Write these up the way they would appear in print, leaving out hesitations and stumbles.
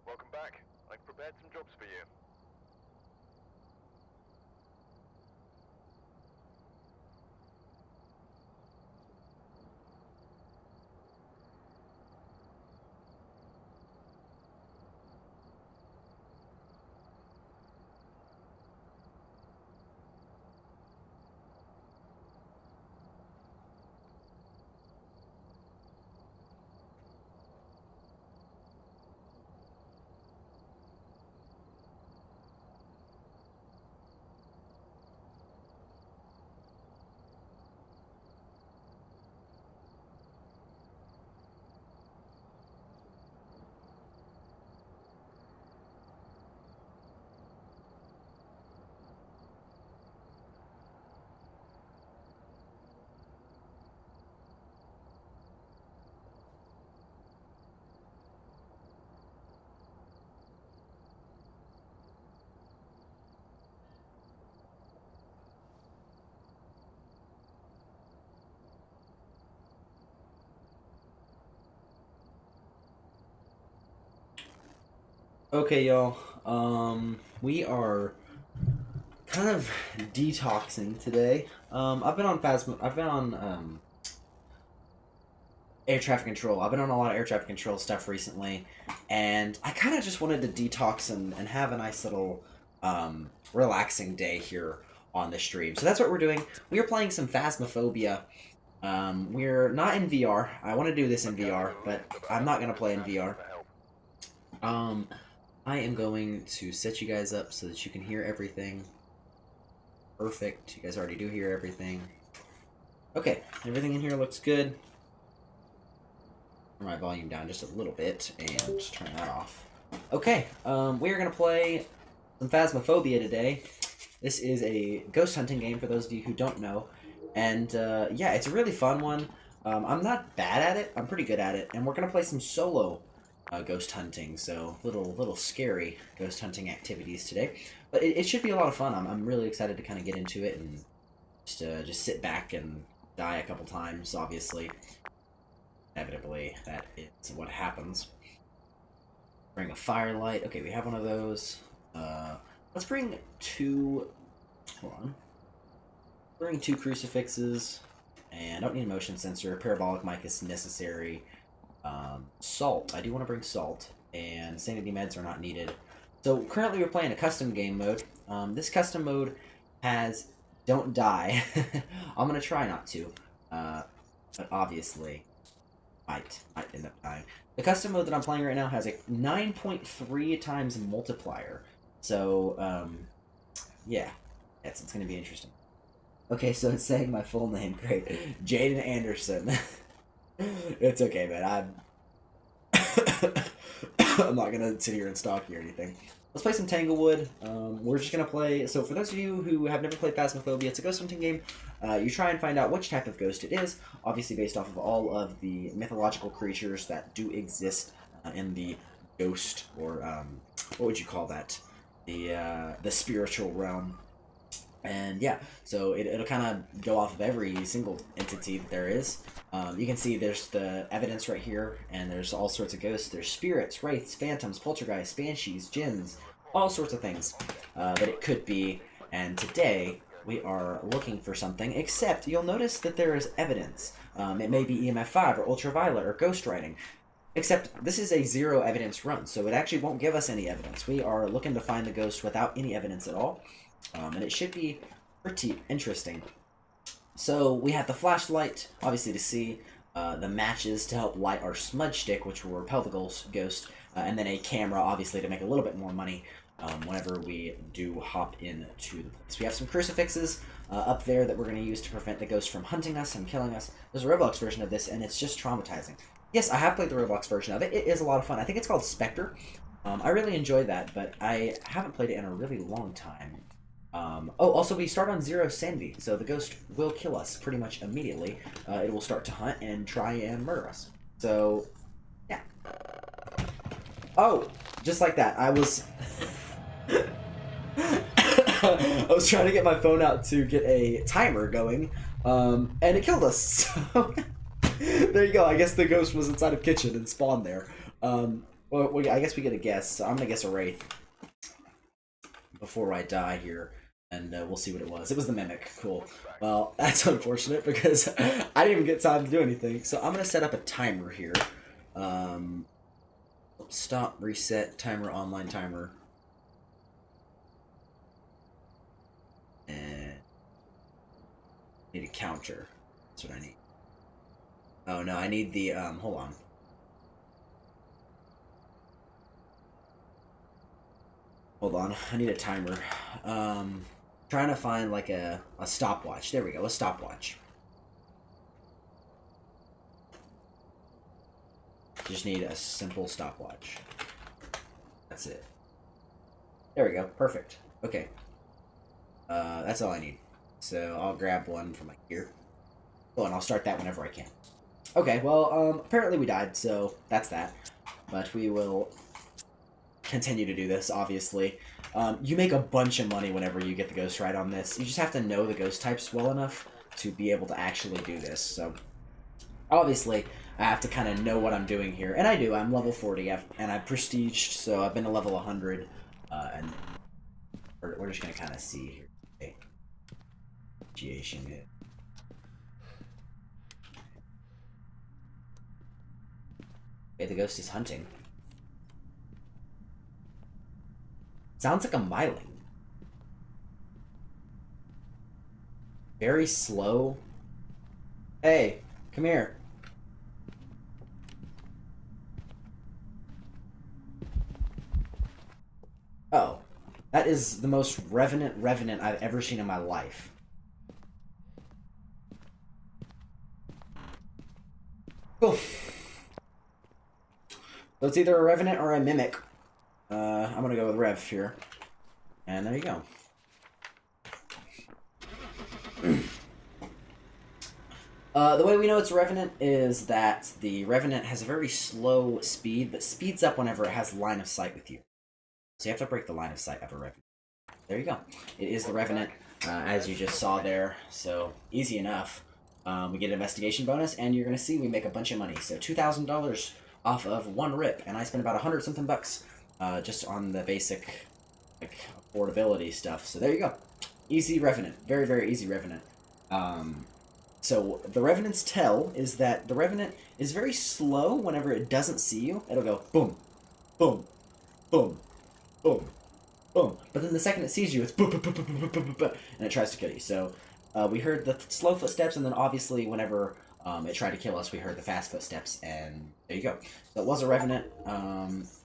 Welcome back. I've prepared some jobs for you. Okay, y'all. We are kind of detoxing today. I've been on air traffic control. I've been on a lot of air traffic control stuff recently, and I kind of just wanted to detox and have a nice little relaxing day here on the stream. So that's what we're doing. We are playing some Phasmaphobia. We're not in VR. I want to do this in VR, but I'm not gonna play in VR. I am going to set you guys up so that you can hear everything. Perfect. You guys already do hear everything. Okay, everything in here looks good. Turn my volume down just a little bit and just turn that off. Okay, we are going to play some Phasmaphobia today. This is a ghost hunting game for those of you who don't know. And yeah, it's a really fun one. I'm not bad at it. I'm pretty good at it. And we're going to play some solo ghost hunting, so little scary ghost hunting activities today, but it should be a lot of fun. I'm really excited to kind of get into it and just sit back and die a couple times. Obviously, inevitably, that is what happens. Bring a firelight. Okay, we have one of those. Let's bring two. Hold on. Bring two crucifixes, and I don't need a motion sensor. Parabolic mic is necessary. Salt. I do want to bring salt, and sanity meds are not needed. So currently we're playing a custom game mode. This custom mode has don't die. I'm going to try not to, but obviously might end up dying. The custom mode that I'm playing right now has a 9.3 times multiplier. So, yeah, it's going to be interesting. Okay, so it's saying my full name. Great. Jaden Anderson. It's okay, man. I'm not gonna sit here and stalk you or anything. Let's play some Tanglewood. We're just gonna play. So for those of you who have never played Phasmaphobia, it's a ghost hunting game. You try and find out which type of ghost it is, obviously based off of all of the mythological creatures that do exist in the ghost, or what would you call that? The spiritual realm. And yeah, so it'll kind of go off of every single entity that there is. You can see there's the evidence right here, and there's all sorts of ghosts. There's spirits, wraiths, phantoms, poltergeists, banshees, jinns, all sorts of things that it could be. And today, we are looking for something, except you'll notice that there is evidence. It may be EMF 5 or ultraviolet or ghost writing. Except this is a zero evidence run, so it actually won't give us any evidence. We are looking to find the ghost without any evidence at all. And it should be pretty interesting. So we have the flashlight, obviously to see, the matches to help light our smudge stick, which will repel the ghost, and then a camera, obviously, to make a little bit more money whenever we do hop into the place. We have some crucifixes up there that we're going to use to prevent the ghost from hunting us and killing us. There's a Roblox version of this, and it's just traumatizing. Yes, I have played the Roblox version of it. It is a lot of fun. I think it's called Spectre. I really enjoyed that, but I haven't played it in a really long time. Oh, also we start on 0 sanity, so the ghost will kill us pretty much immediately. It will start to hunt and try and murder us. So, yeah. Oh, just like that. I was trying to get my phone out to get a timer going, and it killed us. So there you go. I guess the ghost was inside of kitchen and spawned there. Well, I guess we get a guess. So I'm gonna guess a wraith before I die here, and we'll see what it was. It was the mimic. Cool. Well, that's unfortunate because I didn't even get time to do anything. So I'm gonna set up a timer here. Stop, reset, timer, online timer, and I need a counter. That's what I need. Oh no, I need the hold on. Hold on, I need a timer. Trying to find like a stopwatch. There we go, a stopwatch. Just need a simple stopwatch. That's it. There we go, perfect. Okay. That's all I need. So I'll grab one from like here. Oh, and I'll start that whenever I can. Okay, well, apparently we died, so that's that. But we will continue to do this, obviously. You make a bunch of money whenever you get the ghost ride on this. You just have to know the ghost types well enough to be able to actually do this. So, obviously, I have to kind of know what I'm doing here. And I do. I'm level 40, and I've prestiged, so I've been to level 100. And we're just going to kind of see here. Okay. Initiation hit. Okay, the ghost is hunting. Sounds like a myling. Very slow. Hey, come here. Oh, that is the most revenant I've ever seen in my life. Cool. So it's either a revenant or a mimic. I'm gonna go with Rev here. And there you go. The way we know it's a Revenant is that the Revenant has a very slow speed, but speeds up whenever it has line of sight with you. So you have to break the line of sight of a Revenant. There you go. It is the Revenant, as you just saw there. So, easy enough. We get an investigation bonus, and you're going to see we make a bunch of money. So, $2,000 off of one rip, and I spent about 100-something bucks just on the basic like affordability stuff. So, there you go. Easy Revenant. Very, very easy Revenant. So, the Revenant's tell is that the Revenant is very slow whenever it doesn't see you. It'll go boom, boom, boom, boom, boom. But then the second it sees you, it's boom, boom, boom, boom, boom, boom, boom, boom, and it tries to kill you. So, we heard the slow footsteps, and then obviously whenever it tried to kill us, we heard the fast footsteps, and there you go. So it was a Revenant.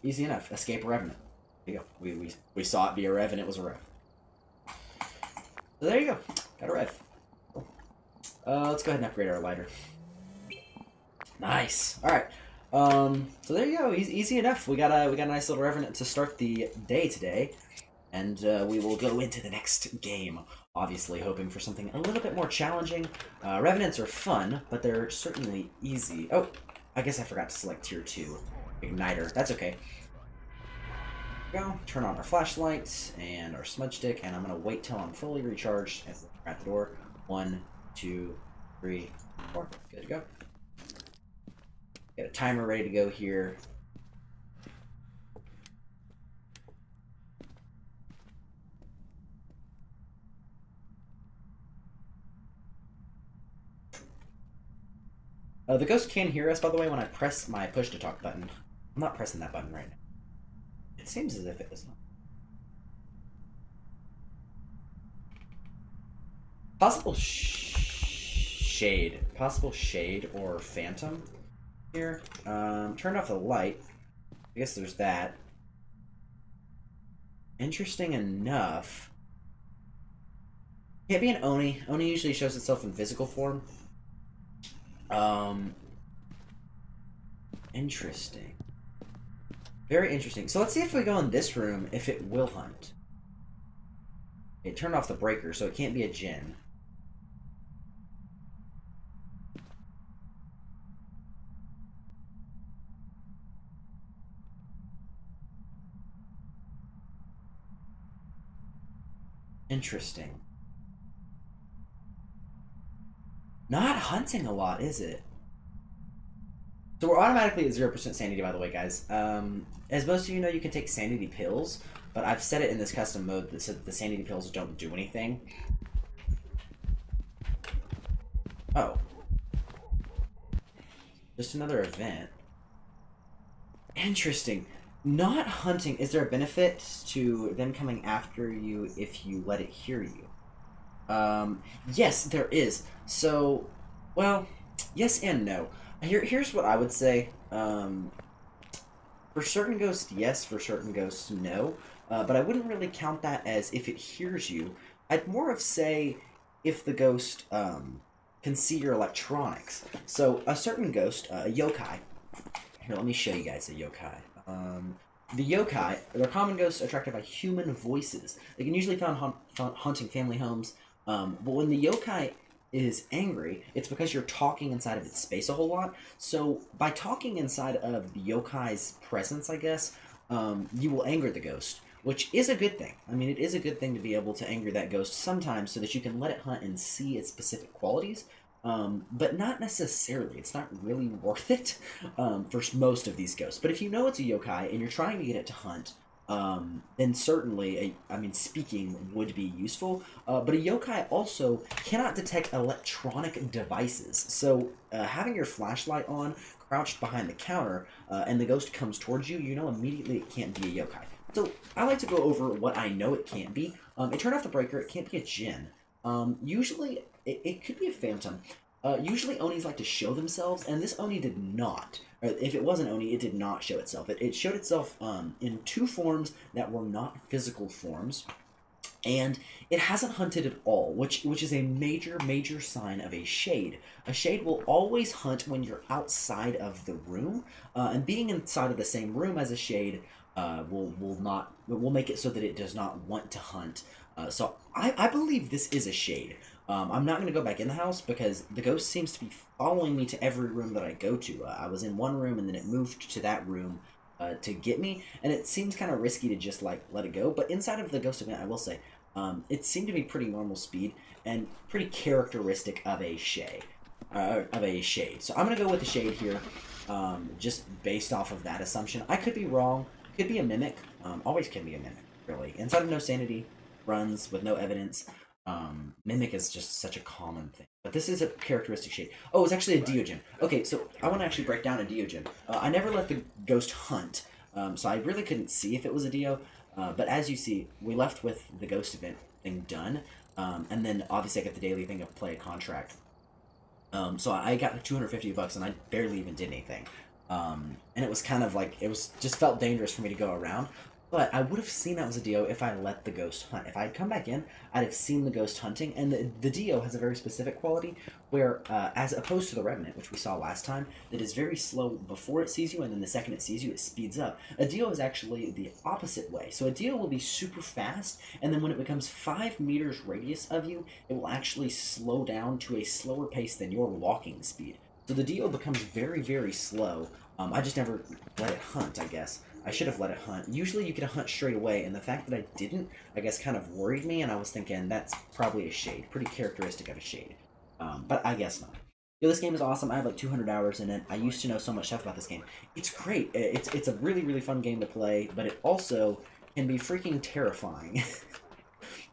Easy enough. Escape a Revenant. There you go. We saw it be a Rev, and it was a Rev. So there you go. Got a Rev. Let's go ahead and upgrade our lighter. Nice. All right. So there you go. Easy enough. We got a nice little Revenant to start the day today, and we will go into the next game. Obviously, hoping for something a little bit more challenging. Revenants are fun, but they're certainly easy. Oh, I guess I forgot to select tier 2 igniter. That's okay. Go. Turn on our flashlights and our smudge stick, and I'm gonna wait till I'm fully recharged as we're at the door. 1, 2, 3, 4. Good to go. Get a timer ready to go here. The ghost can hear us, by the way, when I press my push to talk button. I'm not pressing that button right now. It seems as if it is not. Possible shade. Possible shade or phantom here. Turned off the light. I guess there's that. Interesting enough. Can't be an Oni. Oni usually shows itself in physical form. Interesting. Very interesting. So let's see if we go in this room, if it will hunt. It turned off the breaker, so it can't be a Jinn. Interesting. Not hunting a lot, is it? So we're automatically at 0% sanity, by the way, guys. As most of you know, you can take sanity pills, but I've set it in this custom mode that said the sanity pills don't do anything. Oh. Just another event. Interesting. Not hunting. Is there a benefit to them coming after you if you let it hear you? Yes, there is. So, well, yes and no. Here's what I would say. For certain ghosts, yes. For certain ghosts, no. But I wouldn't really count that as if it hears you. I'd more of say if the ghost can see your electronics. So a certain ghost, a yokai. Here, let me show you guys a yokai. The yokai, they're common ghosts attracted by human voices. They can usually be found haunting family homes. But when the yokai is angry, it's because you're talking inside of its space a whole lot. So by talking inside of the yokai's presence, I guess, you will anger the ghost, which is a good thing. I mean, it is a good thing to be able to anger that ghost sometimes so that you can let it hunt and see its specific qualities. But not necessarily. It's not really worth it for most of these ghosts. But if you know it's a yokai and you're trying to get it to hunt, then certainly, speaking would be useful. But a yokai also cannot detect electronic devices. So having your flashlight on, crouched behind the counter, and the ghost comes towards you, you know immediately it can't be a yokai. So I like to go over what I know it can't be. It turned off the breaker. It can't be a djinn. Usually, it could be a phantom. Usually Onis like to show themselves, and this Oni did not. Or if it was an Oni, it did not show itself. It showed itself in two forms that were not physical forms, and it hasn't hunted at all, which is a major sign of a shade. A shade will always hunt when you're outside of the room, and being inside of the same room as a shade will make it so that it does not want to hunt. So I believe this is a shade. I'm not going to go back in the house because the ghost seems to be following me to every room that I go to. I was in one room and then it moved to that room to get me, and it seems kind of risky to just like let it go. But inside of the ghost event, I will say, it seemed to be pretty normal speed and pretty characteristic of a shade. So I'm going to go with the shade here, just based off of that assumption. I could be wrong. Could be a mimic. Always can be a mimic, really. Inside of no sanity, runs with no evidence. Mimic is just such a common thing. But this is a characteristic shade. Oh, it's actually a Deogen. Okay, so I want to actually break down a Deogen. I never let the ghost hunt, so I really couldn't see if it was a Dio. But as you see, we left with the ghost event thing done. And then obviously I got the daily thing of play a contract. So I got like $250 and I barely even did anything. And it was kind of like, just felt dangerous for me to go around. But I would have seen that was a Dio if I let the ghost hunt. If I had come back in, I'd have seen the ghost hunting. And the Dio has a very specific quality where, as opposed to the Revenant, which we saw last time, that is very slow before it sees you, and then the second it sees you, it speeds up. A Dio is actually the opposite way. So a Dio will be super fast, and then when it becomes 5 meters radius of you, it will actually slow down to a slower pace than your walking speed. So the Dio becomes very slow. I just never let it hunt, I guess. I should have let it hunt. Usually you get a hunt straight away, and the fact that I didn't, I guess, kind of worried me, and I was thinking, that's probably a shade. Pretty characteristic of a shade. But I guess not. Yo, this game is awesome. I have like 200 hours in it. I used to know so much stuff about this game. It's great. It's a really fun game to play, but it also can be freaking terrifying.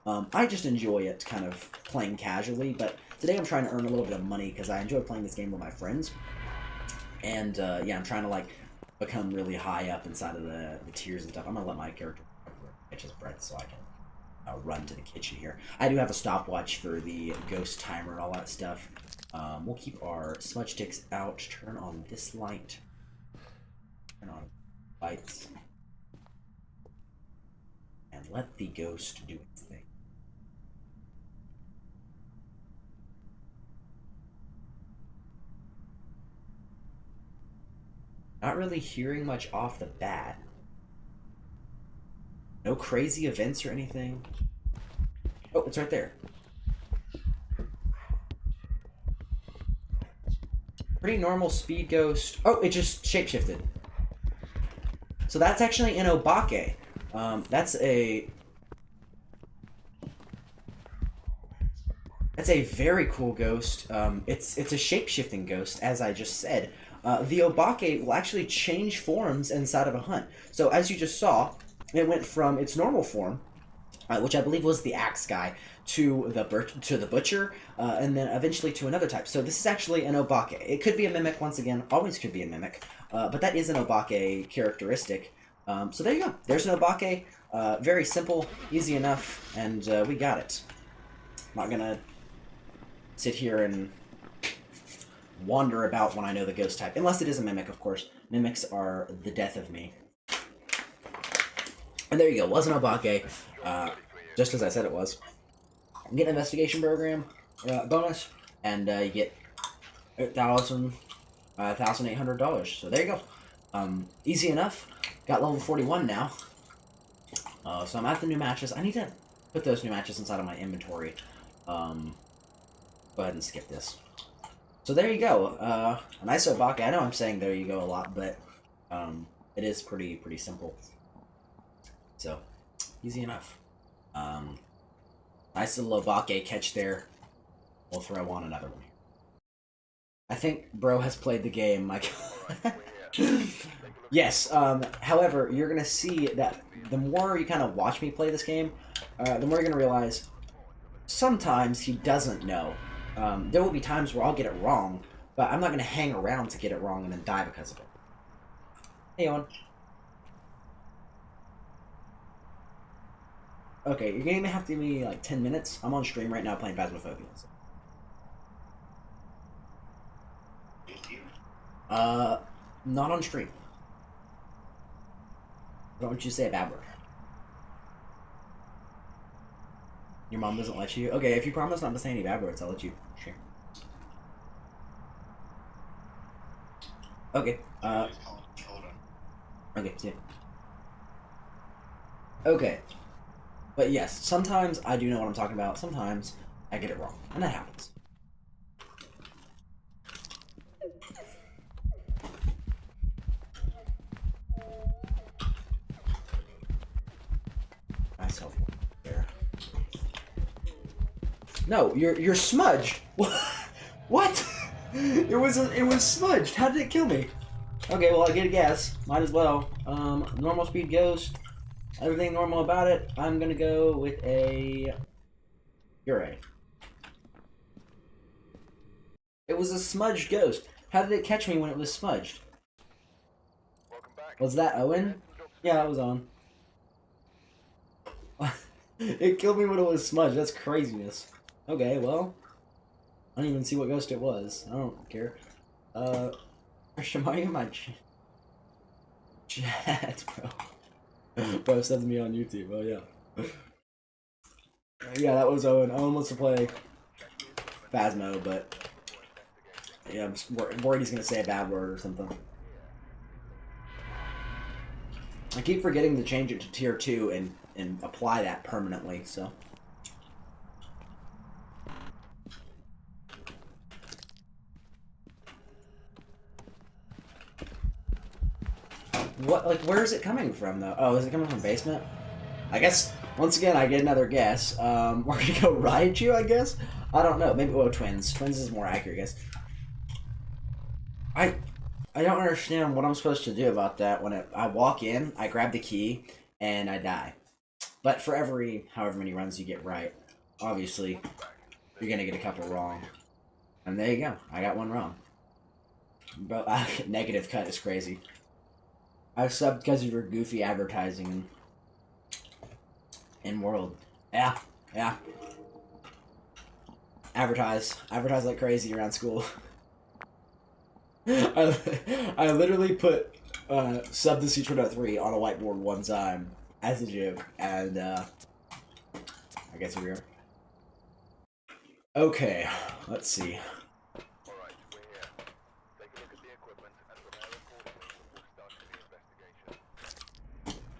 I just enjoy it kind of playing casually, but today I'm trying to earn a little bit of money because I enjoy playing this game with my friends. And, yeah, I'm trying to, like, become really high up inside of the tiers and stuff. I'm going to let my character catch his breath so I can run to the kitchen here. I do have a stopwatch for the ghost timer and all that stuff. We'll keep our smudge sticks out. Turn on this light. Turn on lights. And let the ghost do its thing. Not really hearing much off the bat. No crazy events or anything. Oh, it's right there. Pretty normal speed ghost. Oh, it just shapeshifted. So that's actually an Obake. That's a very cool ghost. It's a shape-shifting ghost, as I just said. the Obake will actually change forms inside of a hunt. So as you just saw, it went from its normal form, which I believe was the axe guy, to the butcher, and then eventually to another type. So this is actually an Obake. It could be a mimic once again, always could be a mimic, but that is an Obake characteristic. So there you go. There's an Obake. Very simple, easy enough, and we got it. I'm not gonna sit here and wander about when I know the ghost type, unless it is a mimic, of course. Mimics are the death of me. And there you go. Was an Obake, just as I said it was. You get an investigation program bonus, and you get $1,800. So there you go. Easy enough. Got level 41 now. So I'm at the new matches. I need to put those new matches inside of my inventory. Go ahead and skip this. So there you go. A nice Obake. I know I'm saying there you go a lot, but it is pretty simple. So easy enough. Nice little Obake catch there. We'll throw on another one. I think bro has played the game, Mike. Yes, however, you're going to see that the more you kind of watch me play this game, the more you're going to realize sometimes he doesn't know. There will be times where I'll get it wrong, but I'm not going to hang around to get it wrong and then die because of it. Hey, Owen. Okay, you're going to have to give me like 10 minutes. I'm on stream right now playing Phasmaphobia. Not on stream. I don't want you to say a bad word. Your mom doesn't let you? Okay, if you promise not to say any bad words, I'll let you share. Okay, okay, see ya. Okay. But yes, sometimes I do know what I'm talking about. Sometimes I get it wrong. And that happens. Myself there. No, you're smudged. What? It was smudged. How did it kill me? Okay, well I get a guess. Might as well. Normal speed ghost. Everything normal about it. I'm gonna go with a Ure. It was a smudged ghost. How did it catch me when it was smudged? Was that Owen? Yeah, that was on. It killed me when it was smudged. That's craziness. Okay, well, I don't even see what ghost it was. I don't care. Christian, why are you in my chat, bro? Bro sends me on YouTube. Oh yeah. Yeah, that was Owen. Owen wants to play Phasmo, but yeah, I'm worried he's gonna say a bad word or something. I keep forgetting to change it to tier 2 and apply that permanently. So. What, like, where is it coming from, though? Oh, is it coming from basement? I guess, once again, I get another guess. We're gonna go Raichu, I guess? I don't know. Maybe, twins. Twins is more accurate, I guess. I don't understand what I'm supposed to do about that. When I walk in, I grab the key, and I die. But for every, however many runs you get right, obviously, you're gonna get a couple wrong. And there you go. I got one wrong. Bro, negative cut is crazy. I subbed because of your goofy advertising in world. Yeah, yeah. Advertise like crazy around school. I literally put sub to C3 on a whiteboard one time as a joke, and I guess here we are. Okay, let's see.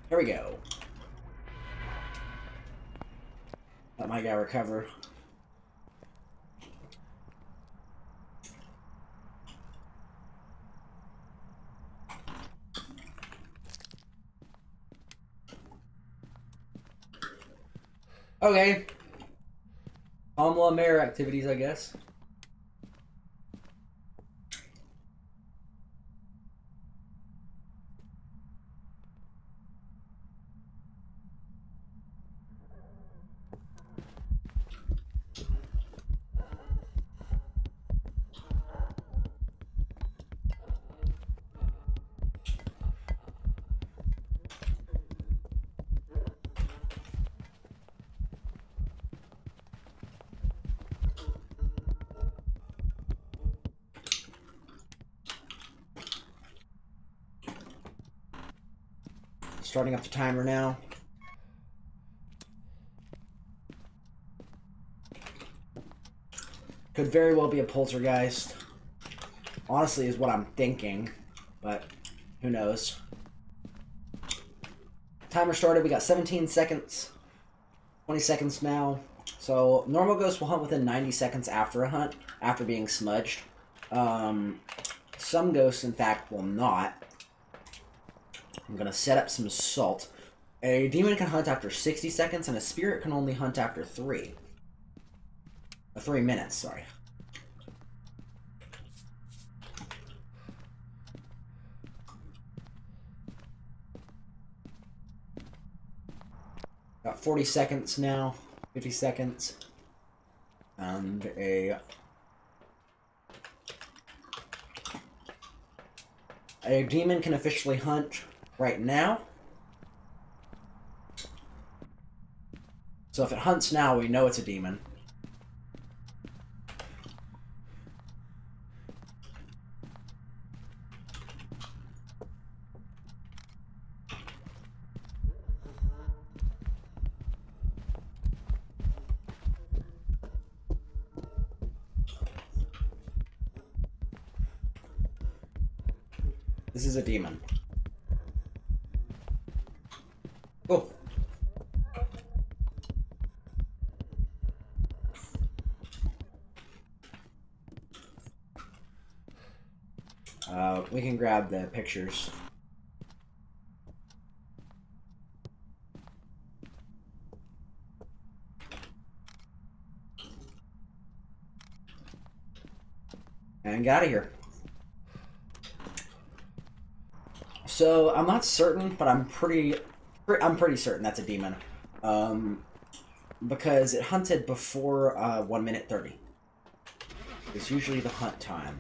Here we go. Let my guy recover. Okay. Amla Mare activities, I guess. Starting up the timer now. Could very well be a poltergeist. Honestly, is what I'm thinking, but who knows. Timer started. We got 17 seconds. 20 seconds now. So normal ghosts will hunt within 90 seconds after a hunt, after being smudged. Some ghosts, in fact, will not. I'm gonna set up some salt. A demon can hunt after 60 seconds, and a spirit can only hunt after 3 minutes, sorry. Got 40 seconds now, 50 seconds, and a demon can officially hunt right now. So if it hunts now, we know it's a demon. This is a demon. Oh. We can grab the pictures. And get out of here. So I'm not certain, but I'm pretty certain that's a demon, because it hunted before 1 minute 30. It's usually the hunt time,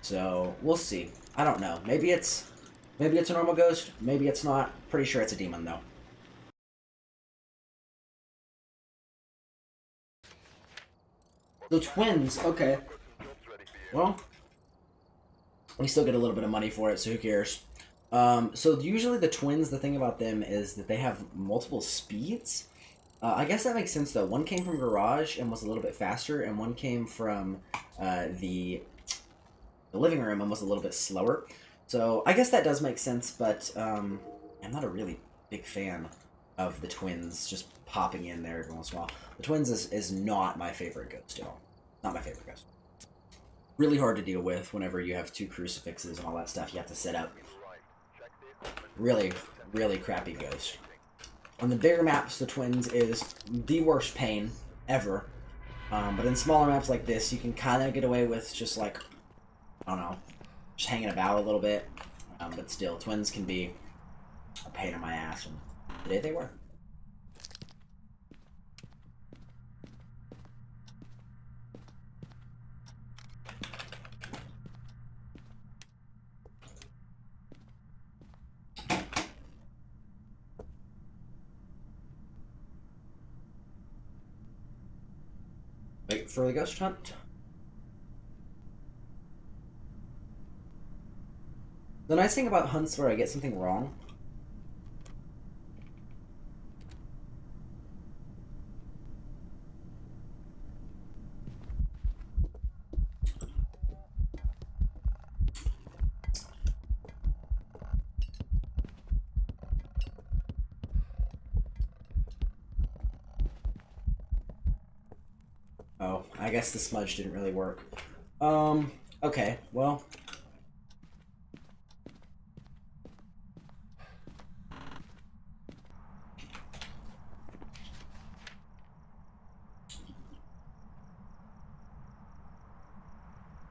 so we'll see. I don't know. Maybe it's a normal ghost. Maybe it's not. Pretty sure it's a demon though. The twins. Okay. Well, we still get a little bit of money for it, so who cares? So usually the twins, the thing about them is that they have multiple speeds. I guess that makes sense though. One came from Garage and was a little bit faster, and one came from the living room and was a little bit slower. So I guess that does make sense, but I'm not a really big fan of the twins just popping in there every once in a while. The twins is not my favorite ghost at all. Not my favorite ghost. Really hard to deal with whenever you have 2 crucifixes and all that stuff you have to set up. Really, really crappy ghost. On the bigger maps, the twins is the worst pain ever. But in smaller maps like this, you can kind of get away with just like, I don't know, just hanging about a little bit. But still, twins can be a pain in my ass, and today they were. Wait for the ghost hunt. The nice thing about hunts where I get something wrong. Oh, I guess the smudge didn't really work. Okay, well.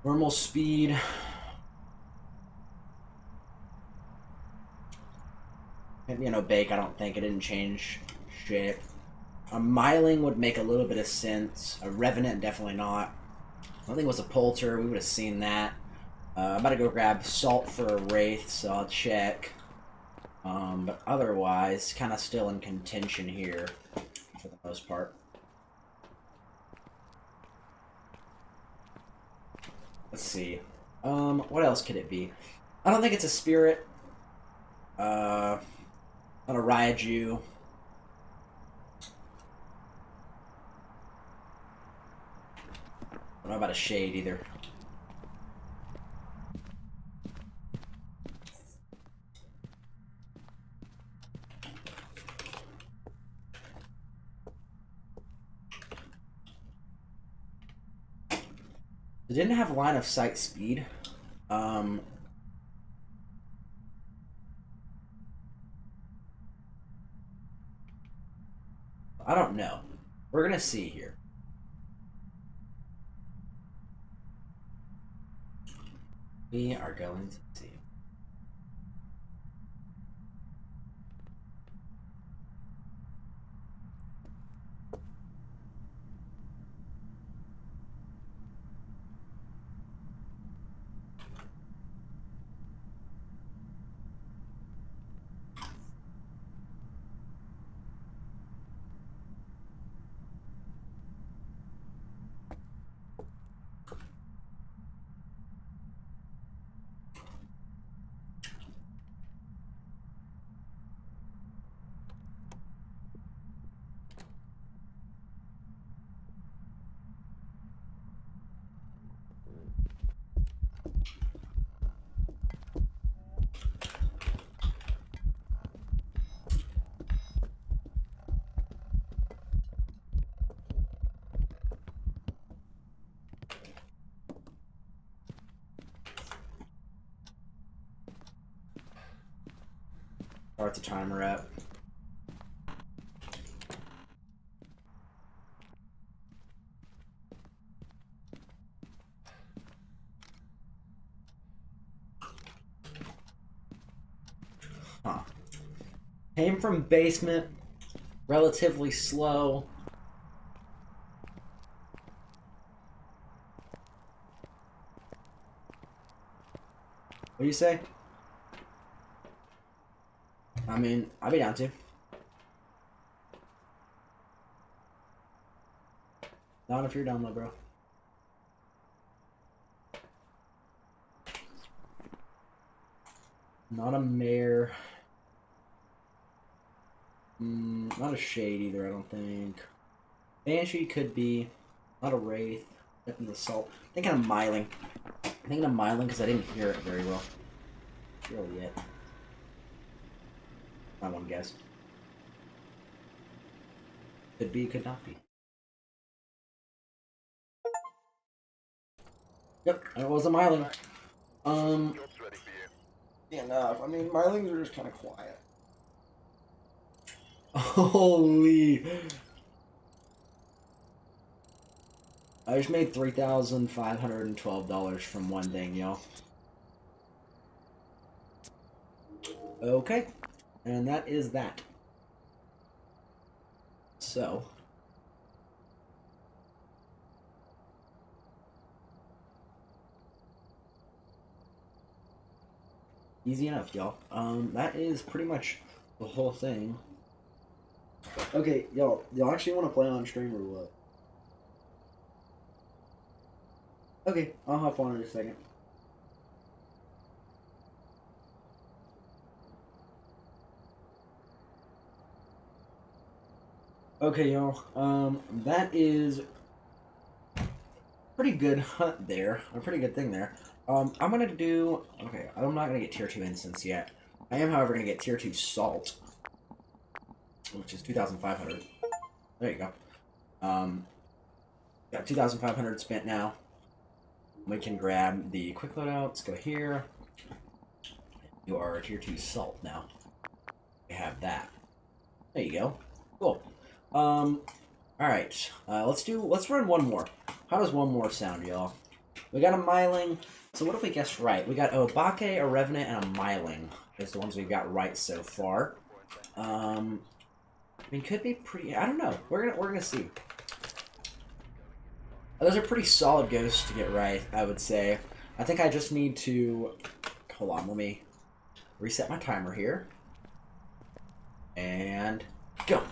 Normal speed. Maybe an Obake, I don't think. It didn't change shit. A Myling would make a little bit of sense. A Revenant, definitely not. I don't think it was a Polter. We would have seen that. I'm about to go grab Salt for a Wraith, so I'll check. But otherwise, kind of still in contention here for the most part. Let's see. What else could it be? I don't think it's a spirit. Not a Raiju. I don't know about a Shade either. It didn't have line of sight speed. I don't know. We're gonna see here. We are going to see. Start the timer up. Huh. Came from basement, relatively slow. What do you say? I mean, I'd be down to. Not if you're down low, bro. Not a mare. Not a Shade either, I don't think. Banshee could be. Not a Wraith. Definitely the Salt. Thinking of Myling. Thinking of Myling because I didn't hear it very well. Really yet. My one guess. Could be, could not be. Yep, it was a Myling. Job's ready for you. Enough. I mean, Mylings are just kind of quiet. Holy! I just made $3,512 from one thing, y'all. Okay, and that is that. So. Easy enough, y'all. That is pretty much the whole thing. Okay, y'all actually want to play on stream or what? Okay, I'll hop on in a second. Okay, y'all. That is pretty good hunt there. A pretty good thing there. I'm gonna do. Okay, I'm not gonna get tier 2 instance yet. I am, however, gonna get tier 2 salt, which is 2,500. There you go. Got 2,500 spent now. We can grab the quick loadouts. Go here. You are tier 2 salt now. We have that. There you go. Cool. Alright. Let's run one more. How does one more sound, y'all? We got a Myling. So what if we guessed right? We got a Obake, a Revenant, and a Myling. That's the ones we've got right so far. I mean, could be pretty. I don't know. We're gonna see. Those are pretty solid ghosts to get right, I would say. I think I just need to. Hold on. Let me reset my timer here. And go.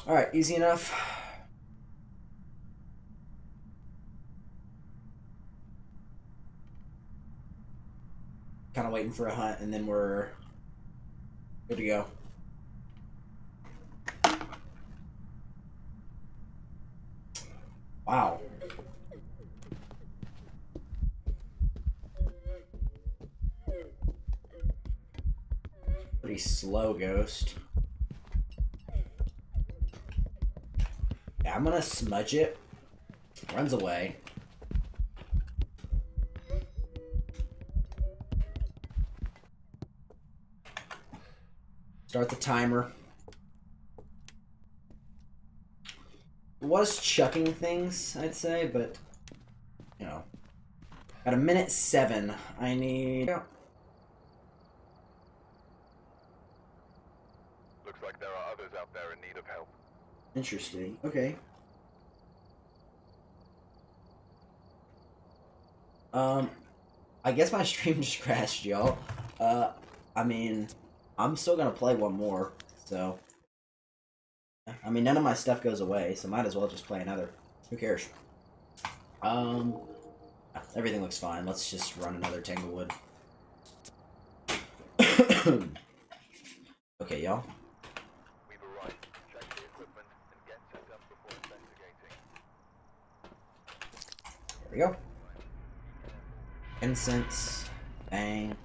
Alright, easy enough. Kind of waiting for a hunt, and then we're good to go. Wow. Pretty slow ghost. Yeah, I'm gonna smudge it. Runs away. Start the timer. It was chucking things, I'd say, but you know. At a minute 7, I need. Looks like there are others out there in need of help. Interesting. Okay. I guess my stream just crashed, y'all. I mean, I'm still gonna play one more, so. I mean, none of my stuff goes away, so might as well just play another. Who cares? Everything looks fine. Let's just run another Tanglewood. Okay, y'all. We've arrived. Check the equipment and get set up before investigating. There we go. Incense. Bang.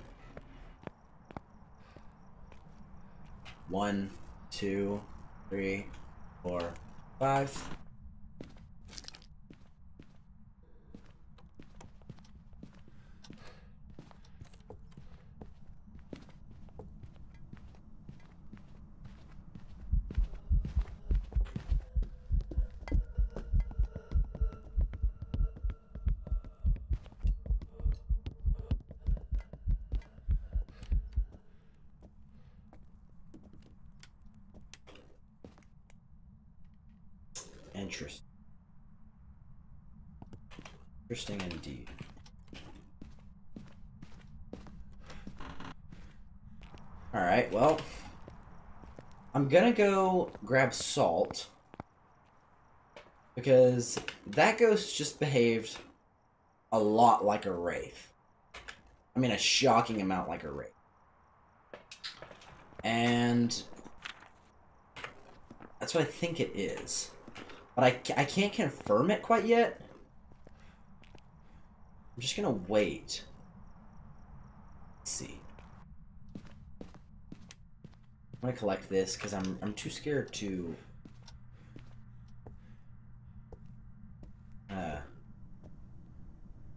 1, 2, 3, 4, 5. Interesting. Interesting indeed. Alright, well, I'm gonna go grab salt, because that ghost just behaved a lot like a wraith. I mean, a shocking amount like a wraith. And that's what I think it is. But I can't confirm it quite yet. I'm just gonna wait. Let's see. I'm gonna collect this because I'm too scared to.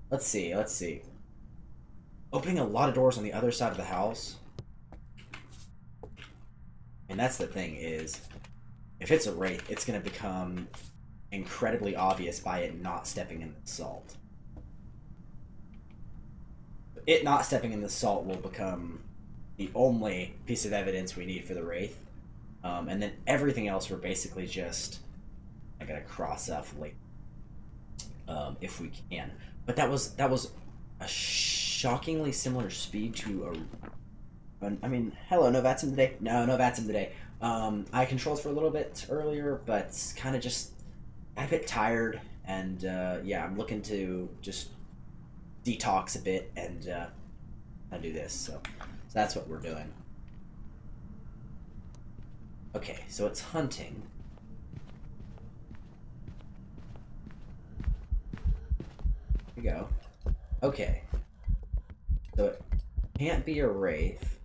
Let's see. Opening a lot of doors on the other side of the house. And that's the thing is, if it's a wraith, it's gonna become incredibly obvious by it not stepping in the salt. It not stepping in the salt will become the only piece of evidence we need for the wraith, and then everything else we're basically just gonna cross off like if we can. But that was a shockingly similar speed to a. I mean, hello, no Vatsum today. No Vatsum today. I controlled for a little bit earlier, but kind of just got a bit tired, and yeah, I'm looking to just detox a bit and I do this. So that's what we're doing. Okay, so it's hunting. Here we go. Okay. So it can't be a wraith.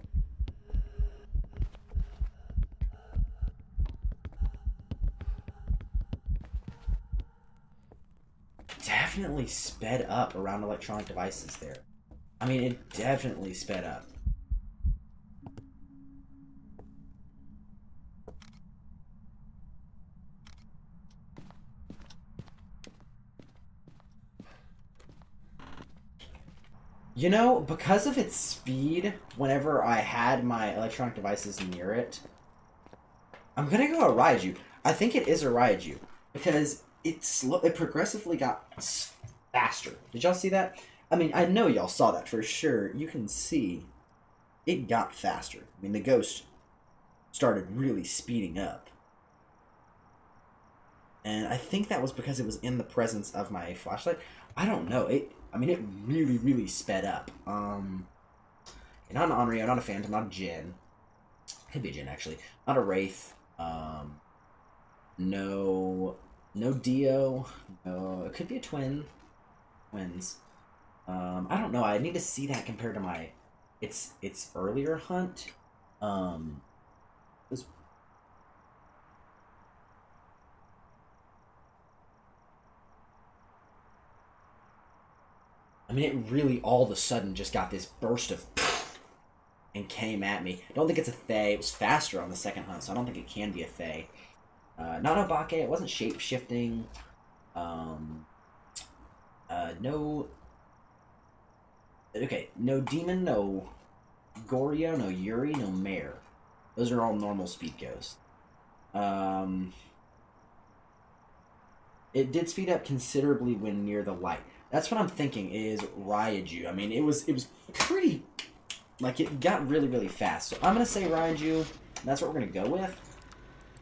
Definitely sped up around electronic devices there. I mean, it definitely sped up. You know, because of its speed, whenever I had my electronic devices near it, I'm gonna go a Raiju. I think it is a Raiju because it progressively got faster. Did y'all see that? I mean, I know y'all saw that for sure. You can see it got faster. I mean, the ghost started really speeding up. And I think that was because it was in the presence of my flashlight. I don't know. I mean, it really, really sped up. Not an Onryo, not a Phantom, not a Jin. Could be a Jin, actually. Not a Wraith. No Dio. No, it could be a Twins. I don't know. I need to see that compared to my its earlier hunt. It was, I mean, it really all of a sudden just got this burst of and came at me. I don't think it's a Thay. It was faster on the second hunt, so I don't think it can be a Thay. Not a Bake. It wasn't shape shifting. No. Okay, no demon, no Goryo, no Yuri, no Mare. Those are all normal speed ghosts. It did speed up considerably when near the light. That's what I'm thinking is Ryaju. I mean, it was pretty, like, it got really, really fast. So I'm going to say Ryaju. That's what we're going to go with.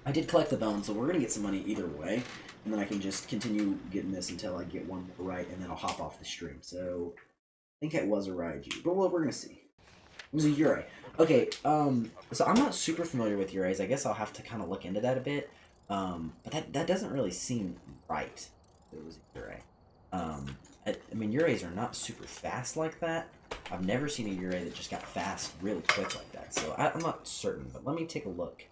I did collect the bones, so we're going to get some money either way. And then I can just continue getting this until I get one more right, and then I'll hop off the stream. So I think it was a Ryaju. But well, we're going to see. It was a Yurei. Okay, so I'm not super familiar with Yureis. I guess I'll have to kind of look into that a bit. But that doesn't really seem right. It was a Yurei. I mean, Yureis are not super fast like that. I've never seen a Yurei that just got fast really quick like that. So I'm not certain, but let me take a look.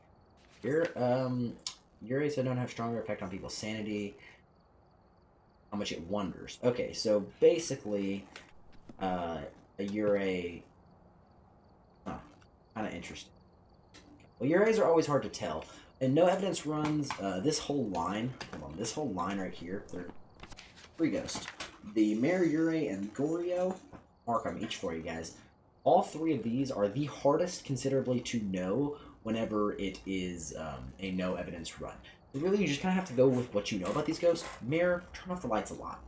Yureis that don't have stronger effect on people's sanity. How much it wonders. Okay, so basically, a Yurei. Huh, kind of interesting. Well, Yureis are always hard to tell. And no evidence runs, this whole line, hold on, this whole line right here, they're free ghost. The Mare, Yurei, and Goryo, mark them each for you guys. All three of these are the hardest considerably to know whenever it is a no evidence run. So really, you just kind of have to go with what you know about these ghosts. Mare, turn off the lights a lot.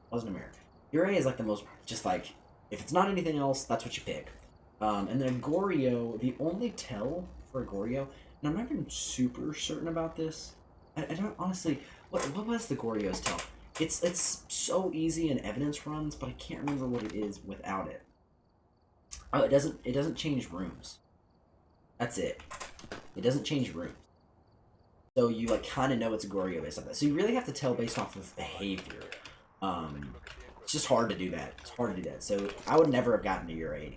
Wasn't a Mare. Yurei is like the most, just like, if it's not anything else, that's what you pick. And then Goryo, the only tell for a Goryo, and I'm not even super certain about this. I don't honestly. What was the Goryo's tell? It's so easy in evidence runs, but I can't remember what it is without it. Oh, it doesn't change rooms. That's it. It doesn't change rooms. So you like kind of know it's a Goryo based on that. So you really have to tell based off of behavior. It's just hard to do that. It's hard to do that. So I would never have gotten to Yurei.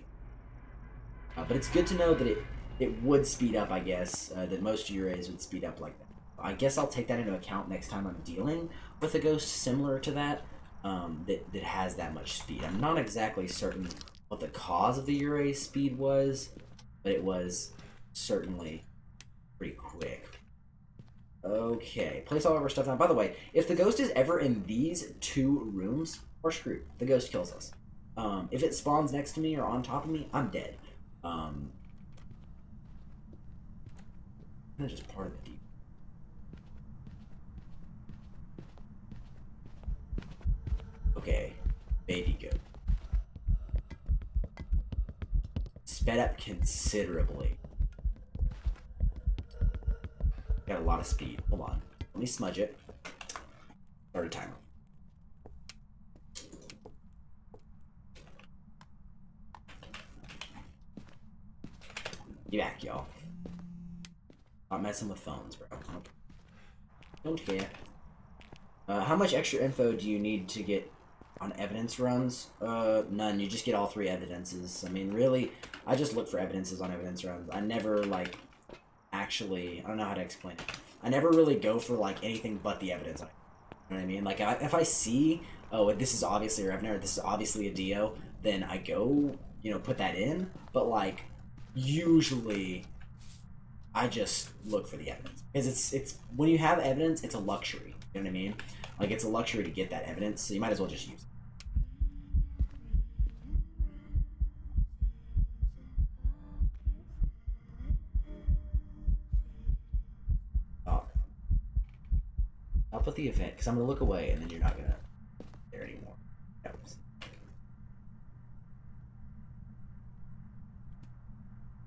But it's good to know that it would speed up, I guess, that most Yureis would speed up like that. I guess I'll take that into account next time I'm dealing with a ghost similar to that, that has that much speed. I'm not exactly certain what the cause of the Yurei speed was, but it was certainly pretty quick. Okay, place all of our stuff down. By the way, if the ghost is ever in these two rooms, we're screwed. The ghost kills us. If it spawns next to me or on top of me, I'm dead. That's just part of the deep. Okay, baby goat. Sped up considerably. Got a lot of speed. Hold on. Let me smudge it. Start a timer. Get back, y'all. Not messing with phones, bro. Don't care. How much extra info do you need to get on evidence runs? None. You just get all three evidences. I mean, really, I just look for evidences on evidence runs. I never, like, actually, I don't know how to explain it. I never really go for, like, anything but the evidence. You know what I mean? Like, if I see, oh, this is obviously a Revenant, or this is obviously a Dio, then I go, you know, put that in. But, like, usually I just look for the evidence. Because it's when you have evidence, it's a luxury. You know what I mean? Like, it's a luxury to get that evidence, so you might as well just use it. Oh. I'll put the event, because I'm going to look away, and then you're not going to there anymore. Yep.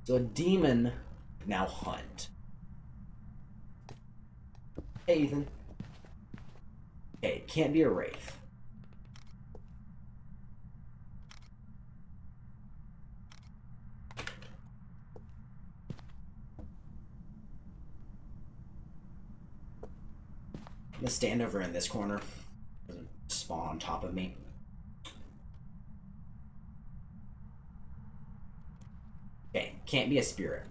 So a demon now hunt. Hey, Ethan. Okay, it can't be a wraith. I'm gonna stand over in this corner. Doesn't spawn on top of me. Okay, can't be a spirit.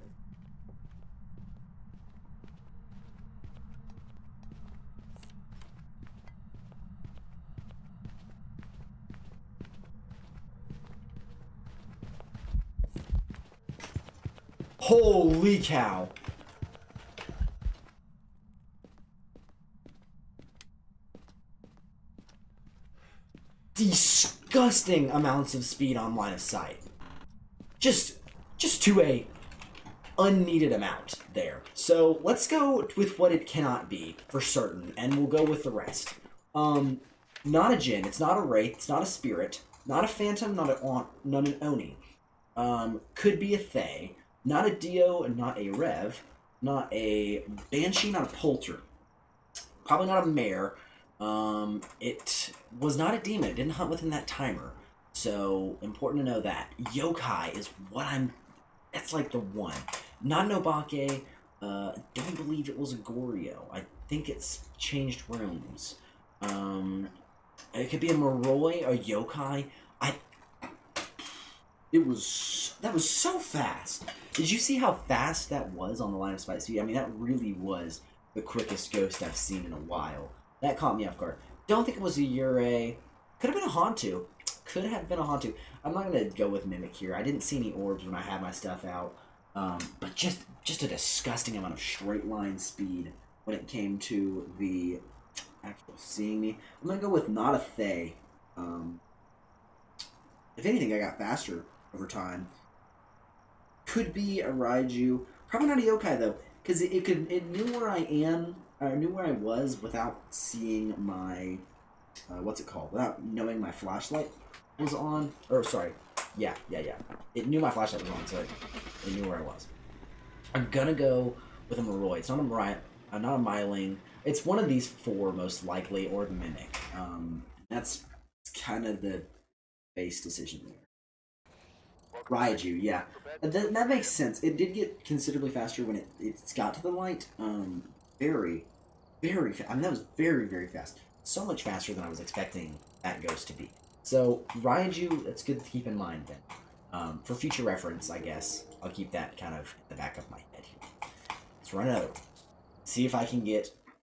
Holy cow! Disgusting amounts of speed on line of sight. Just to a unneeded amount there. So let's go with what it cannot be for certain, and we'll go with the rest. Not a Jinn, it's not a Wraith, it's not a Spirit, not a Phantom, not an Oni. Could be a Thay, not a Dio, not a Rev, not a Banshee, not a Polter. Probably not a Mare. It was not a demon, it didn't hunt within that timer. So, important to know that. Yokai is what that's like the one. Not an Obake, don't believe it was a Goryo. I think it's changed rooms. It could be a Moroi, a Yokai. That was so fast. Did you see how fast that was on the line of sight speed? I mean, that really was the quickest ghost I've seen in a while. That caught me off guard. Don't think it was a Yurei. Could have been a Hantu. Could have been a Hantu. I'm not going to go with Mimic here. I didn't see any orbs when I had my stuff out. But just a disgusting amount of straight line speed when it came to the actual seeing me. I'm going to go with not a Thay. If anything, I got faster over time. Could be a Raiju. Probably not a Yokai, though. Because it knew where I am, or knew where I was without seeing my, what's it called? Without knowing my flashlight was on. Or, sorry. Yeah. It knew my flashlight was on, so it knew where I was. I'm gonna go with a Moroi. It's not a Moroi, not a Myling. It's one of these four, most likely, or the Mimic. That's kind of the base decision there. Raiju, yeah. That makes sense. It did get considerably faster when it got to the light. Very fast. I mean, that was very, very fast. So much faster than I was expecting that ghost to be. So, Raiju, that's good to keep in mind then. For future reference, I guess, I'll keep that kind of in the back of my head here. Let's run another one. See if I can get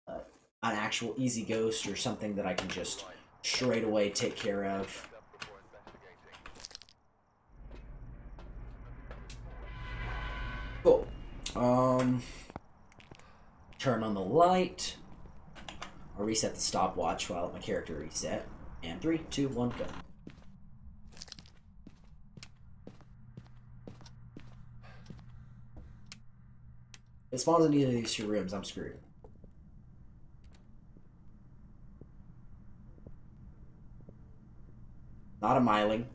an actual easy ghost or something that I can just straight away take care of. Cool. Turn on the light. I'll reset the stopwatch while my character reset. And 3, 2, 1, go. If it spawns in either of these two rooms, I'm screwed. Not a Myling.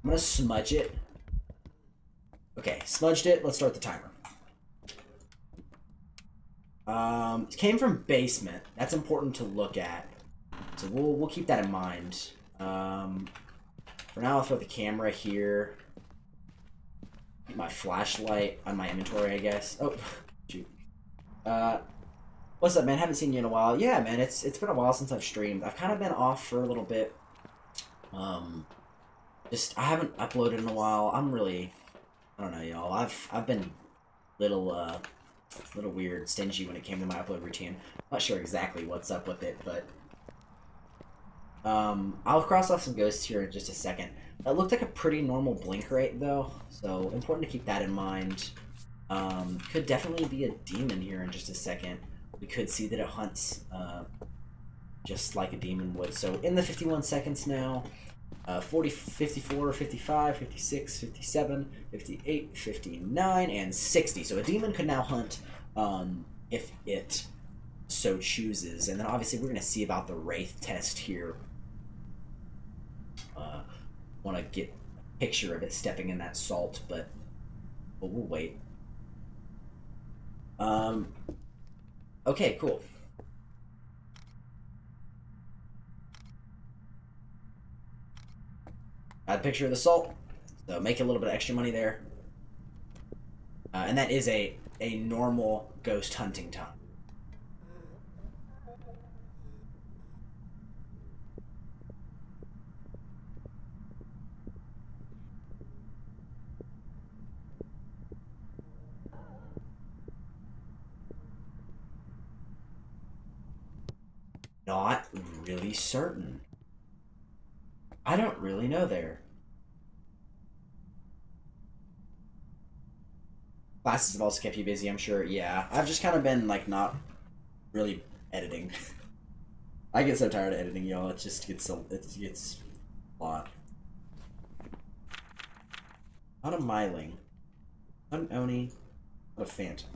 I'm gonna smudge it. Okay, smudged it. Let's start the timer. It came from basement. That's important to look at. So we'll keep that in mind. For now, I'll throw the camera here. Keep my flashlight on my inventory, I guess. Oh, shoot. What's up, man? Haven't seen you in a while. Yeah, man. It's been a while since I've streamed. I've kind of been off for a little bit. I haven't uploaded in a while. I don't know, y'all. I've been little weird, stingy when it came to my upload routine. I'm not sure exactly what's up with it, but I'll cross off some ghosts here in just a second. That looked like a pretty normal blink rate, though, so important to keep that in mind. Could definitely be a demon here in just a second. We could see that it hunts just like a demon would. So in the 51 seconds now. 40, 54, 55, 56, 57, 58, 59, and 60. So a demon could now hunt if it so chooses. And then obviously we're going to see about the Wraith test here. Want to get picture of it stepping in that salt, but we'll wait. Okay, cool. Got a picture of the salt, so make a little bit of extra money there. And that is a normal ghost hunting time. Not really certain. I don't really know there. Classes have also kept you busy, I'm sure. Yeah, I've just kind of been like not really editing. I get so tired of editing, y'all. It just gets a lot. Not a Myling. Not an Oni. Not a Phantom.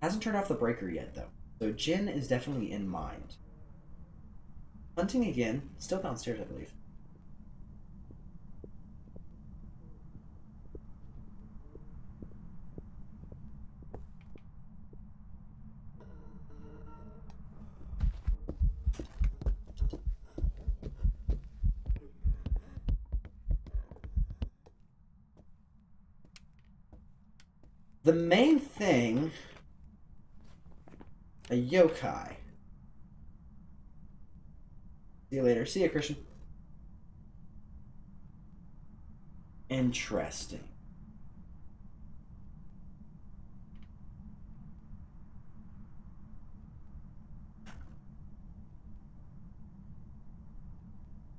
Hasn't turned off the breaker yet, though. So Jin is definitely in mind. Hunting again. Still downstairs, I believe. The main thing... A yokai. See you later. See ya, Christian. Interesting.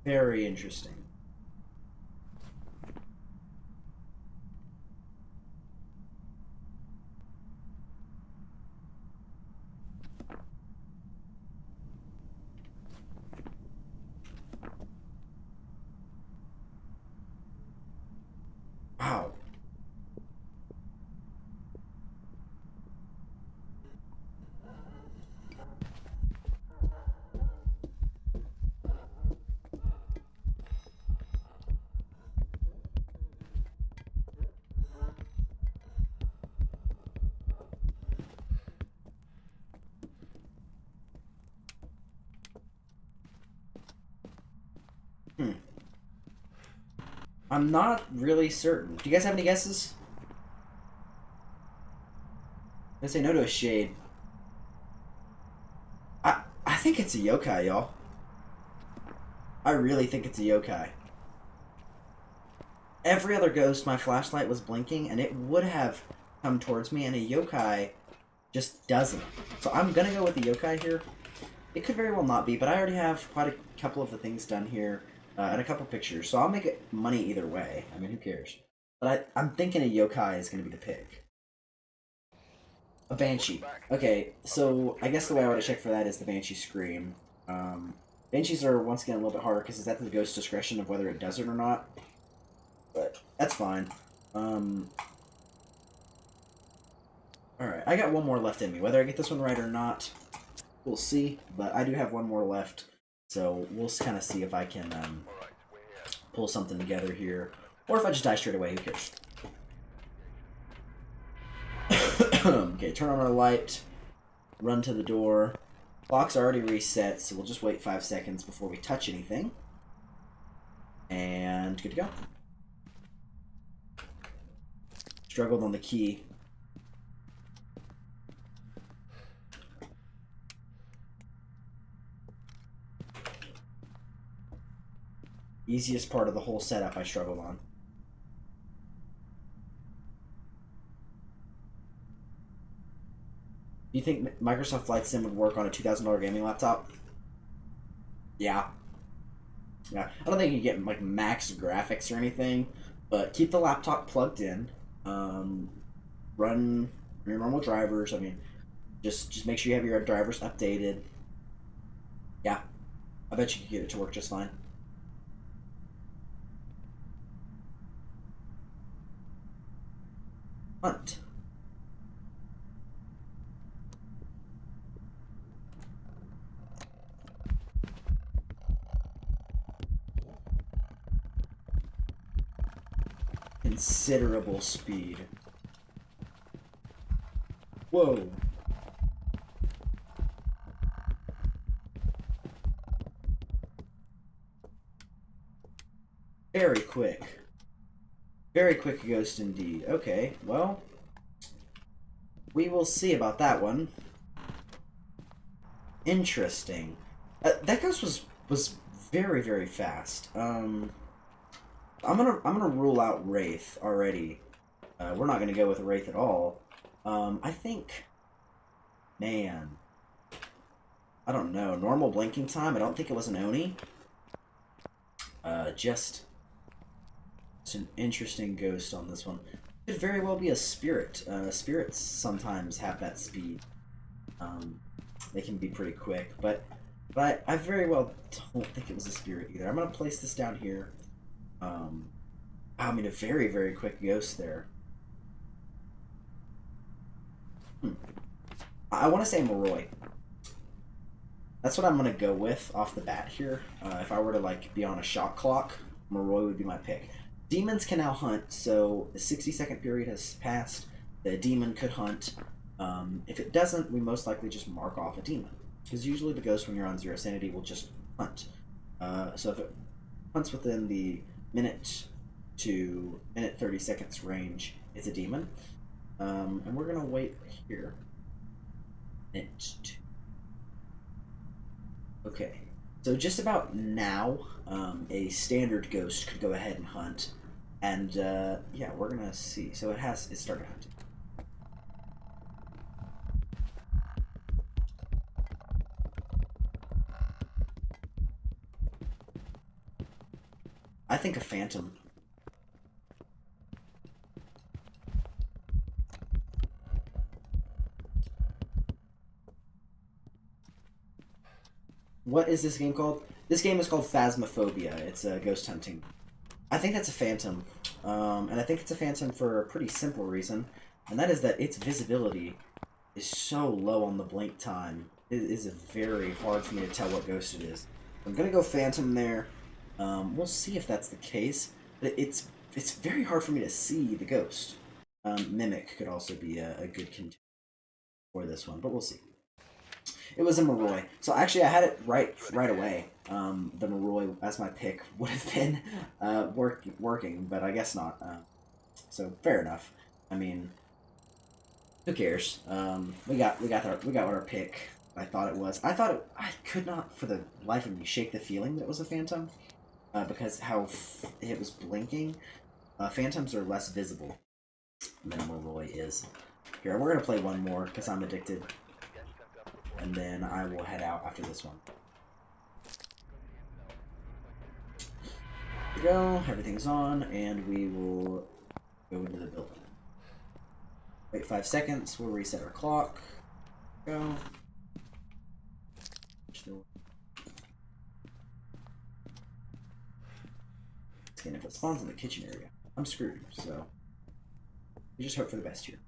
Very interesting. Wow. I'm not really certain. Do you guys have any guesses? I say no to a shade. I think it's a yokai, y'all. I really think it's a yokai. Every other ghost, my flashlight was blinking, and it would have come towards me, and a yokai just doesn't. So I'm gonna go with the yokai here. It could very well not be, but I already have quite a couple of the things done here, and a couple pictures, so I'll make it money either way. I mean, who cares? But I'm thinking a yokai is gonna be the pick. A banshee. Okay, so I guess the way I would have checked for that is the banshee scream. Banshees are once again a little bit harder because it's at the ghost's discretion of whether it does it or not. But that's fine. Alright, I got one more left in me. Whether I get this one right or not, we'll see. But I do have one more left. So we'll kind of see if I can pull something together here. Or if I just die straight away, who cares? Okay, turn on our light. Run to the door. Clock's already reset, so we'll just wait 5 seconds before we touch anything. And good to go. Struggled on the key. Easiest part of the whole setup I struggled on. Do you think Microsoft Flight Sim would work on a $2,000 gaming laptop? Yeah. Yeah. I don't think you get like max graphics or anything, but keep the laptop plugged in. Run your normal drivers. I mean, just make sure you have your drivers updated. Yeah. I bet you could get it to work just fine. Hunt. considerable speed. Whoa. Very quick. Very quick ghost indeed. Okay, well, we will see about that one. Interesting. That ghost was very, very fast. I'm gonna rule out Wraith already. We're not gonna go with Wraith at all. I think, man, I don't know. Normal blinking time. I don't think it was an Oni. Just an interesting ghost on this one. Could very well be a spirit. Spirits sometimes have that speed. They can be pretty quick, but I very well don't think it was a spirit either. I'm gonna place this down here. I mean, a very, very quick ghost there. I want to say Moroi. That's what I'm gonna go with off the bat here. If I were to like be on a shot clock, Moroi would be my pick. Demons can now hunt, so the 60-second period has passed. The demon could hunt. If it doesn't, we most likely just mark off a demon. Because usually the ghost, when you're on 0 sanity, will just hunt. So if it hunts within the minute to minute 30 seconds range, it's a demon. And we're going to wait here. Okay. So just about now, a standard ghost could go ahead and hunt. And yeah, we're going to see. So it started hunting. I think a phantom. What is this game called? This game is called Phasmaphobia. It's ghost hunting. I think that's a phantom. And I think it's a phantom for a pretty simple reason. And that is that its visibility is so low on the blink time. It is very hard for me to tell what ghost it is. I'm going to go phantom there. We'll see if that's the case. But it's very hard for me to see the ghost. Mimic could also be a good contender for this one, but we'll see. It was a Moroi. So actually I had it right away. The Moroi as my pick would have been working, but I guess not. So fair enough. I mean, who cares? We got our pick. I thought it was. I could not for the life of me shake the feeling that it was a phantom. Because how it was blinking. Phantoms are less visible than a Moroi is. Here, we're gonna play one more because I'm addicted. And then I will head out after this one. Here we go, everything's on, and we will go into the building. Wait 5 seconds, we'll reset our clock. Go. And if it spawns in the kitchen area, I'm screwed, so we just hope for the best here.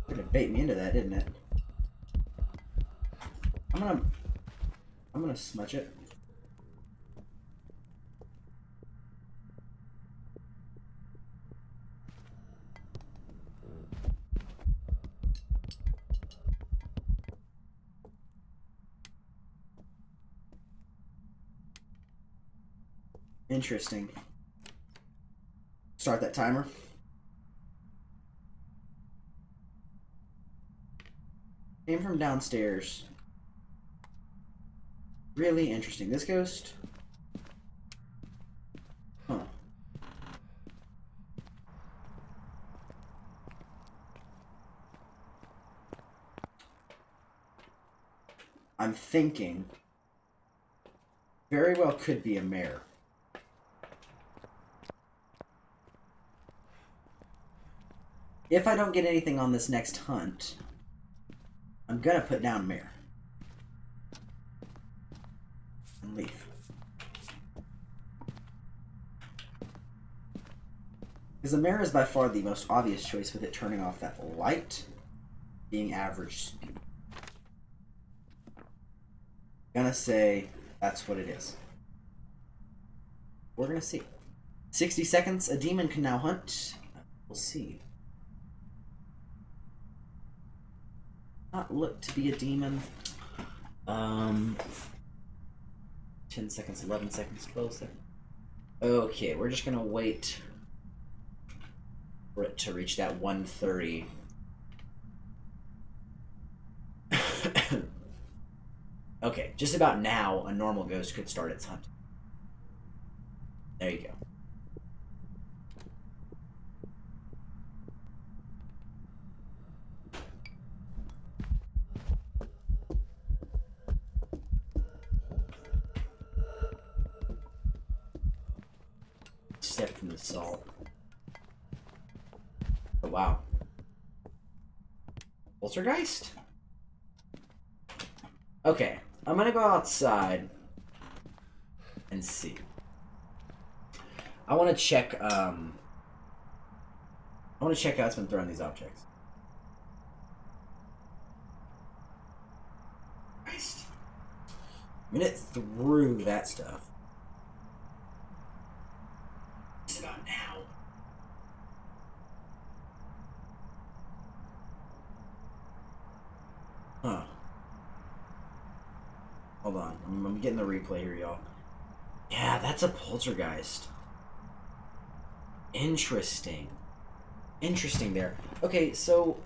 Gonna bait me into that, didn't it? I'm gonna smudge it. Interesting. Start that timer. Came from downstairs. Really interesting. This ghost. Huh. I'm thinking very well could be a mare. If I don't get anything on this next hunt, I'm gonna put down mare. And leave. Because the mirror is by far the most obvious choice with it turning off that light being average speed. I'm gonna say that's what it is. We're gonna see. 60 seconds, a demon can now hunt. We'll see. Not look to be a demon. 10 seconds, 11 seconds, 12 seconds. Okay, we're just gonna wait for it to reach that 130. Okay, just about now, a normal ghost could start its hunt. There you go. Step from the salt. Oh, wow. Poltergeist? Okay, I'm gonna go outside and see. I want to check, how it's been throwing these objects. Christ. I mean, it threw that stuff. It's about now. Huh. Hold on. I'm getting the replay here, y'all. Yeah, that's a poltergeist. Interesting. Interesting there. Okay, so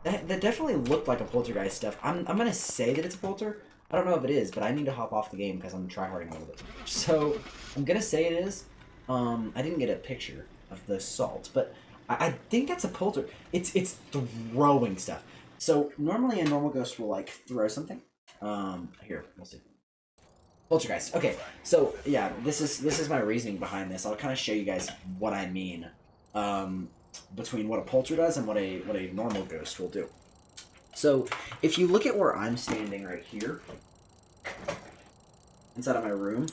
that definitely looked like a poltergeist stuff. I'm gonna say that it's a polter. I don't know if it is, but I need to hop off the game because I'm tryharding a little bit too much. So I'm gonna say it is. I didn't get a picture of the salt, but I think that's a polter. It's throwing stuff. So normally a normal ghost will like throw something. Here, we'll see. Poltergeist. Okay, so yeah, this is my reasoning behind this. I'll kind of show you guys what I mean between what a polter does and what a normal ghost will do. So if you look at where I'm standing right here, inside of my room,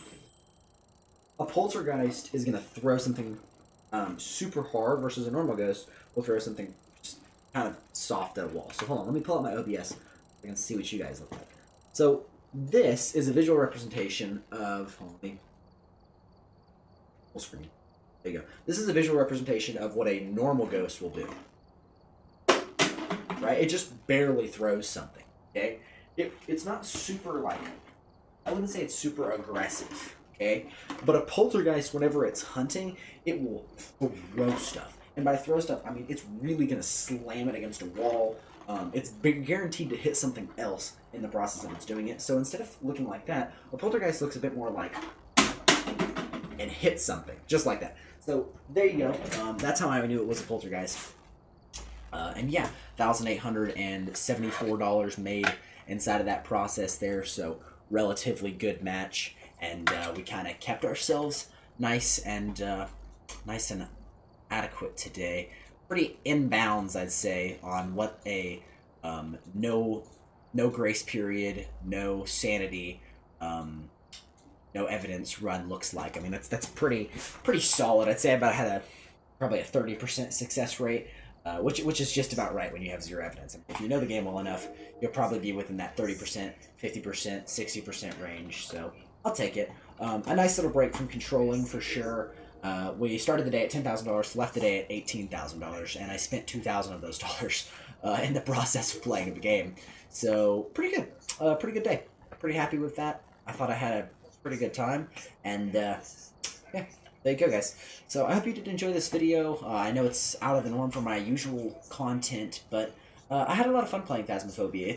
a poltergeist is gonna throw something super hard versus a normal ghost will throw something just kind of soft at a wall. So hold on, let me pull up my OBS so I can see what you guys look like. So this is a visual representation of, hold on, let me full screen. There you go. This is a visual representation of what a normal ghost will do. Right? It just barely throws something. Okay? It's not super, like, I wouldn't say it's super aggressive. Okay? But a poltergeist, whenever it's hunting, it will throw stuff. And by throw stuff, I mean it's really going to slam it against a wall. It's guaranteed to hit something else in the process of it's doing it. So instead of looking like that, a poltergeist looks a bit more like and hits something, just like that. So there you go. That's how I knew it was a poltergeist. And yeah, $1,874 made inside of that process there. So relatively good match, and we kind of kept ourselves nice and adequate today. Pretty inbounds, I'd say, on what a no grace period, no sanity, no evidence run looks like. I mean, that's pretty solid. I'd say I about had probably a 30% success rate, which is just about right when you have zero evidence. I mean, if you know the game well enough, you'll probably be within that 30%, 50%, 60% range. So I'll take it. A nice little break from controlling for sure. We started the day at $10,000, left the day at $18,000, and I spent $2,000 of those dollars in the process of playing the game. So pretty good, pretty good day. Pretty happy with that. I thought I had a pretty good time, and yeah, there you go, guys. So I hope you did enjoy this video. I know it's out of the norm for my usual content, but I had a lot of fun playing Phasmaphobia.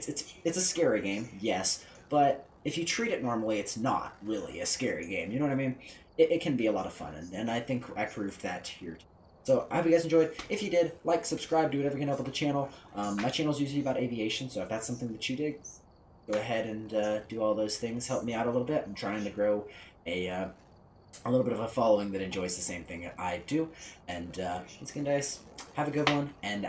It's a scary game, yes, but if you treat it normally, it's not really a scary game. You know what I mean? It can be a lot of fun, and I think I proved that here. So I hope you guys enjoyed. If you did, like, subscribe, do whatever you can help with the channel. My channel is usually about aviation, so if that's something that you dig, go ahead and do all those things. Help me out a little bit. I'm trying to grow a little bit of a following that enjoys the same thing that I do. And once again, guys, have a good one, and